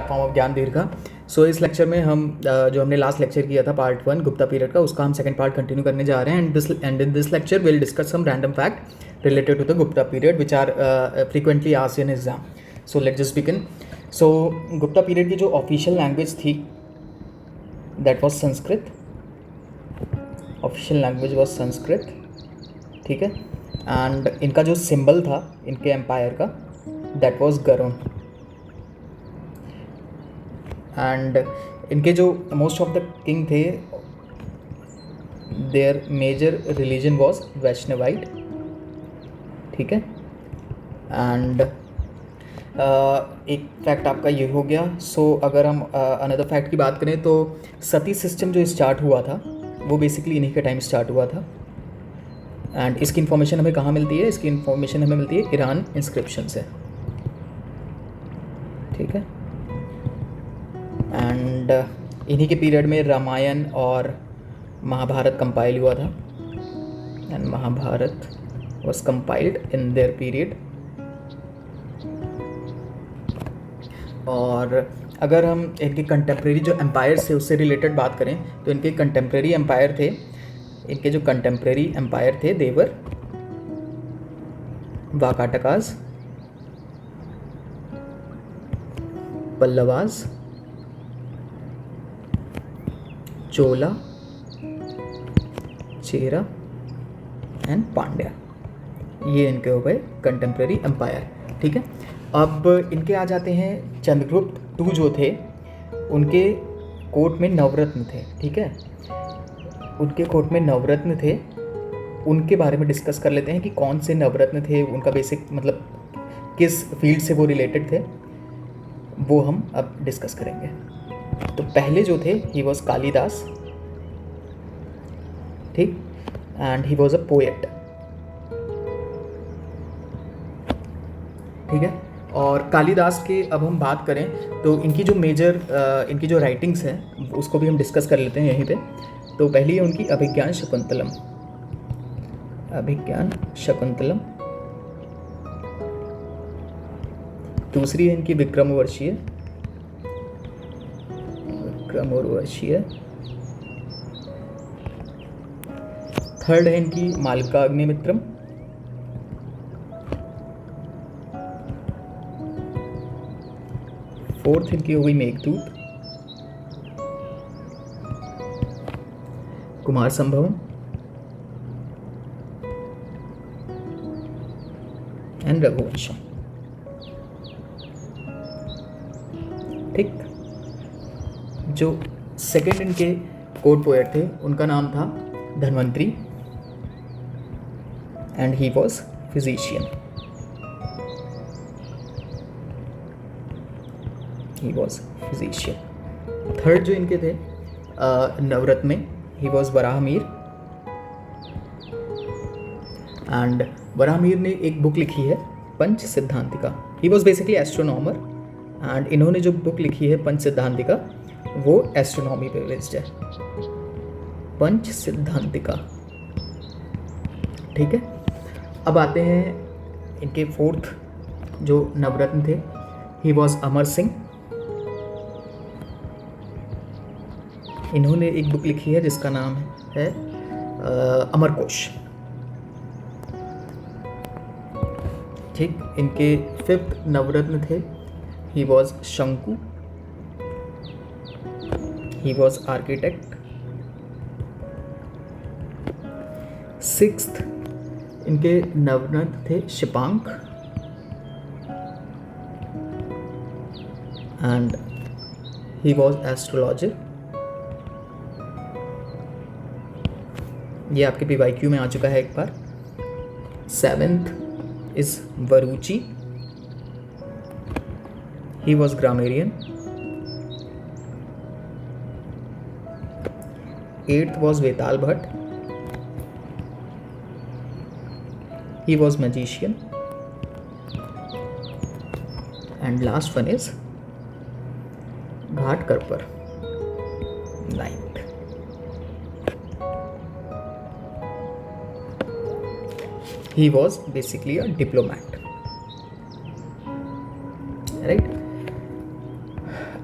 Platform of ज्ञान दीर्घा। सो इस लेक्चर में हम जो हमने लास्ट लेक्चर किया था पार्ट 1 गुप्ता पीरियड का, उसका हम सेकंड पार्ट कंटिन्यू करने जा रहे हैं। And in this lecture will discuss some random fact related to the Gupta period which are frequently asked in exam. So let's just begin. So Gupta period की जो ऑफिशियल लैंग्वेज थी that was Sanskrit. Official language was Sanskrit, ठीक है। And इनका जो symbol था इनके empire का दैट वाज गरुण। एंड इनके जो मोस्ट ऑफ द किंग थे their major religion was Vaishnavite, ठीक है। एंड एक फैक्ट आपका ये हो गया। सो अगर हम अनदर फैक्ट की बात करें तो सती सिस्टम जो स्टार्ट हुआ था वो बेसिकली इन्हीं के टाइम स्टार्ट हुआ था। एंड इसकी इन्फॉर्मेशन हमें कहाँ मिलती है? इसकी इन्फॉर्मेशन हमें मिलती है ईरान इंस्क्रिप्शन से, ठीक है। एंड इन्हीं के पीरियड में रामायण और महाभारत कंपाइल हुआ था। And Mahabharat was compiled in their period. और अगर हम इनके कंटेम्प्रेरी जो एम्पायर्स थे उससे रिलेटेड बात करें तो इनके कंटेम्प्रेरी एम्पायर थे, इनके जो कंटेम्प्रेरी एम्पायर थे देवर वाकाटकास, पल्लवास, चोला, चेरा एंड पांड्या। ये इनके हो गए कंटेम्प्रेरी एम्पायर, ठीक है। अब इनके आ जाते हैं चंद्रगुप्त II जो थे, उनके कोर्ट में नवरत्न थे, ठीक है। उनके कोर्ट में नवरत्न थे, उनके बारे में डिस्कस कर लेते हैं कि कौन से नवरत्न थे, उनका बेसिक मतलब किस फील्ड से वो रिलेटेड थे, वो हम अब डिस्कस करेंगे। तो पहले जो थे ही वॉज कालिदास, ठीक। And he was a poet, ठीक है। और कालिदास के अब हम बात करें तो इनकी जो मेजर इनकी जो राइटिंग्स हैं उसको भी हम डिस्कस कर लेते हैं यहीं पे। तो पहली है उनकी अभिज्ञान शकुंतलम, अभिज्ञान शकुंतलम। दूसरी है इनकी विक्रमोर्वशीय, विक्रमोर्वशीय। थर्ड है इनकी मालविका अग्निमित्रम। फोर्थ इनकी हो गई मेघदूत, कुमार संभवम एंड रघुवंशम, ठीक। जो सेकंड इनके कोर्ट पोएट थे उनका नाम था Dhanvantari and he was physician, he was physician. Third जो इनके थे नवरत्न में ही वॉज वराहमीर। एंड वराहमीर ने एक बुक लिखी है Panch Siddhantika. He was basically astronomer and इन्होंने जो बुक लिखी है पंच सिद्धांतिका वो एस्ट्रोनॉमी पे बेस्ड है, पंच सिद्धांतिका, ठीक है। अब आते हैं इनके फोर्थ जो नवरत्न थे, ही वॉज अमर सिंह। इन्होंने एक बुक लिखी है जिसका नाम है अमरकोश, ठीक। इनके फिफ्थ नवरत्न थे, ही वॉज शंकु, ही वॉज आर्किटेक्ट। सिक्स्थ इनके नवरत्न थे Shipank and he was astrologer. ये आपके PYQ में आ चुका है एक बार। Seventh is Varuchi, he was grammarian. Eighth was Vetal Bhatt, he was magician. And last one is Ghatkarpar, ninth. He was basically a diplomat, right?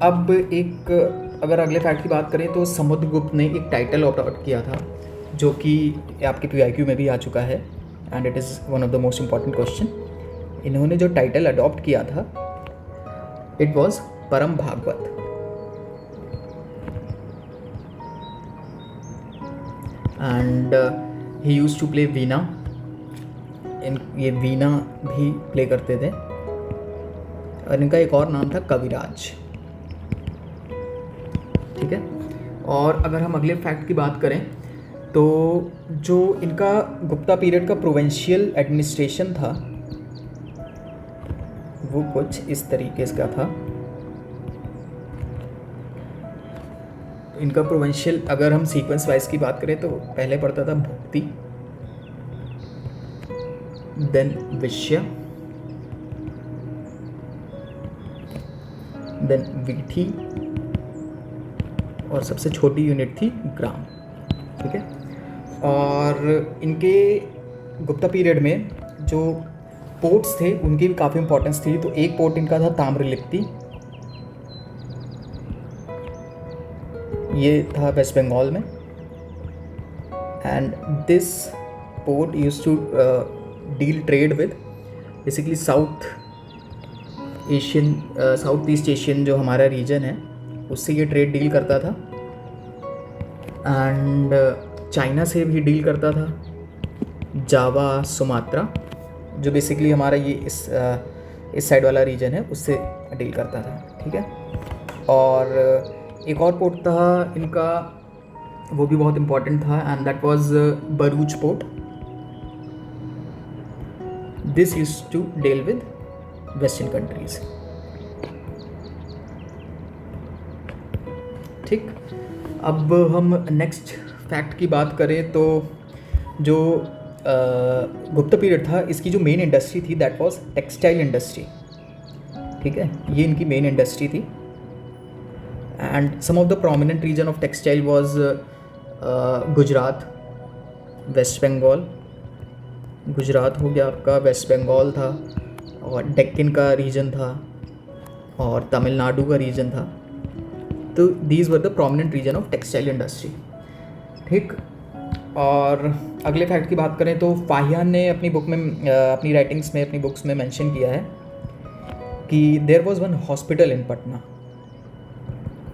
अब एक अगर अगले फैक्ट की बात करें तो समुद्रगुप्त ने एक टाइटल अडॉप्ट किया था जो कि आपके PYQ में भी आ चुका है and it is one of the most important question. इन्होंने जो टाइटल अडॉप्ट किया था it was Param Bhagwat. And he used to play veena. ये वीणा भी प्ले करते थे और इनका एक और नाम था कविराज। ठीक है। और अगर हम अगले फैक्ट की बात करें तो जो इनका गुप्ता पीरियड का प्रोविंशियल एडमिनिस्ट्रेशन था वो कुछ इस तरीके का था। इनका प्रोविंशियल अगर हम सीक्वेंस वाइज की बात करें तो पहले पड़ता था भुक्ति, देन विश्य, देन वीथी और सबसे छोटी यूनिट थी ग्राम। ठीक है। और इनके गुप्ता पीरियड में जो पोर्ट्स थे उनकी भी काफ़ी इंपॉर्टेंस थी। तो एक पोर्ट इनका था ताम्रलिप्ति, ये था वेस्ट बंगाल में। And this port used to deal trade with basically south east Asian जो हमारा रीजन है उससे ये ट्रेड डील करता था। एंड चाइना से भी डील करता था, जावा, सुमात्रा जो बेसिकली हमारा ये इस साइड वाला रीजन है उससे डील करता था। ठीक है। और एक और पोर्ट था इनका, वो भी बहुत इम्पॉर्टेंट था and that was Bharuch port. This used to deal with western countries. ठीक। अब हम नेक्स्ट फैक्ट की बात करें तो जो गुप्ता पीरियड था इसकी जो मेन इंडस्ट्री थी दैट वाज टेक्सटाइल इंडस्ट्री। ठीक है। ये इनकी मेन इंडस्ट्री थी। And some of the prominent region of textile was Gujarat, West Bengal. Gujarat हो गया आपका, वेस्ट बंगाल था और डेक्कन का रीजन था और तमिलनाडु का रीजन था। तो these were the prominent region of textile industry. ठीक। और अगले फैक्ट की बात करें तो फाहियान ने अपनी बुक में अपनी राइटिंग्स में अपनी बुक्स में मेंशन किया है कि there was one hospital in Patna.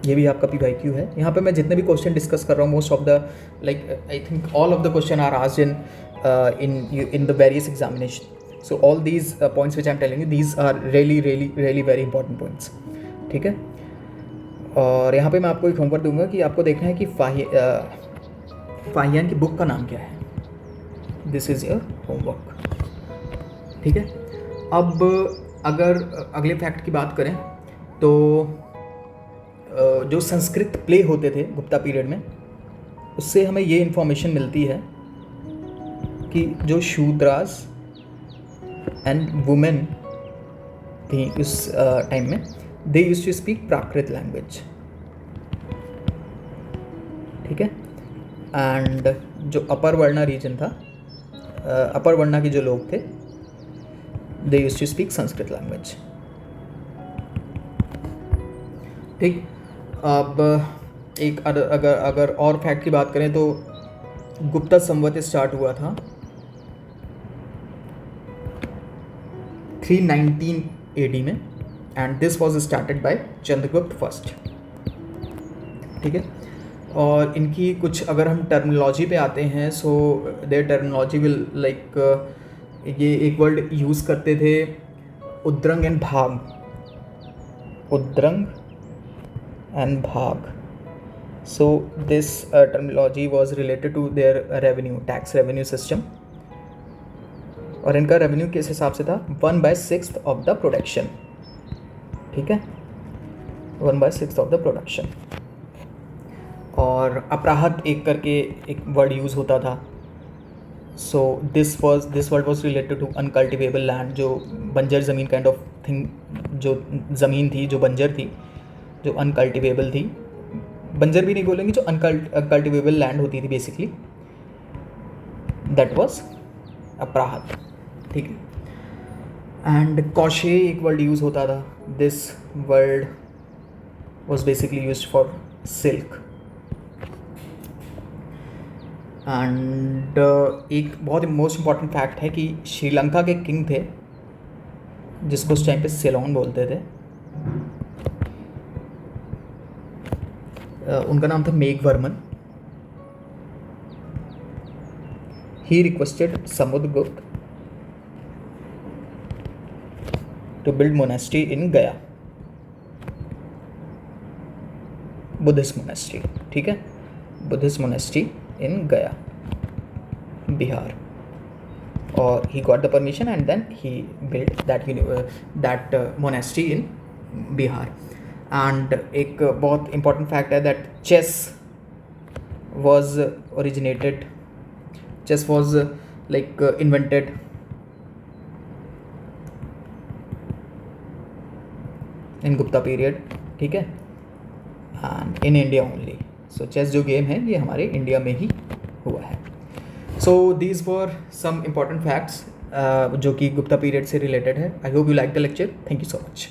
ये भी आपका PYQ है। यहाँ पे मैं जितने भी क्वेश्चन डिस्कस कर रहा हूँ most of the I think all of the question are asked in the various examination. So all these points which I am telling you, these are really very important points. ठीक है। और यहाँ पे मैं आपको एक होमवर्क दूंगा कि आपको देखना है कि फाहियान की बुक का नाम क्या है। This is your homework. ठीक है। अब अगर अगले फैक्ट की बात करें तो जो संस्कृत प्ले होते थे गुप्ता पीरियड में उससे हमें ये इन्फॉर्मेशन मिलती है कि जो शूद्रास एंड वुमेन थी उस टाइम में they used to speak Prakrit language. ठीक है। एंड जो अपर वर्णा रीजन था, अपर वर्णा के जो लोग थे they used to speak Sanskrit language. ठीक। अब एक अगर और फैक्ट की बात करें तो गुप्ता संवत स्टार्ट हुआ था 319 AD में and this was started by Chandragupta first. ठीक है। और इनकी कुछ अगर हम टर्मिनोलॉजी पे आते हैं so there terminology will like ये एक वर्ड यूज़ करते थे udrang and bhag, udrang and bhag. So this terminology was related to their revenue, tax revenue system. और इनका रेवेन्यू किस हिसाब से था 1/6 ऑफ द प्रोडक्शन। ठीक है। 1/6 ऑफ द प्रोडक्शन। और अपराहत एक करके एक वर्ड यूज़ होता था। So this word was related to uncultivable land, जो बंजर ज़मीन काइंड ऑफ थिंग, जो ज़मीन थी जो बंजर थी, जो अनकल्टिवेबल थी। बंजर भी नहीं बोलेंगे, जो अनकल्टिवेबल लैंड होती थी बेसिकली, दैट वाज अपराहत। ठीक है। एंड कौशे एक वर्ड यूज़ होता था। This word was basically used for silk. And एक बहुत मोस्ट इम्पॉर्टेंट फैक्ट है कि श्रीलंका के किंग थे जिसको उस टाइम पे सेलोन बोलते थे, उनका नाम था Meghavarman. He requested Samudragupta to build monastery in Gaya, Buddhist monastery. ठीक है, बुद्धिस्ट मोनेस्ट्री इन गया, बिहार. और he got the permission and then he built that monastery in Bihar. And एक बहुत important fact है that chess was invented in Gupta period. ठीक है, and in India only. So chess जो गेम है ये हमारे इंडिया में ही हुआ है. So these were some important facts जो कि गुप्ता पीरियड से रिलेटेड है. I hope you like the lecture. Thank you so much.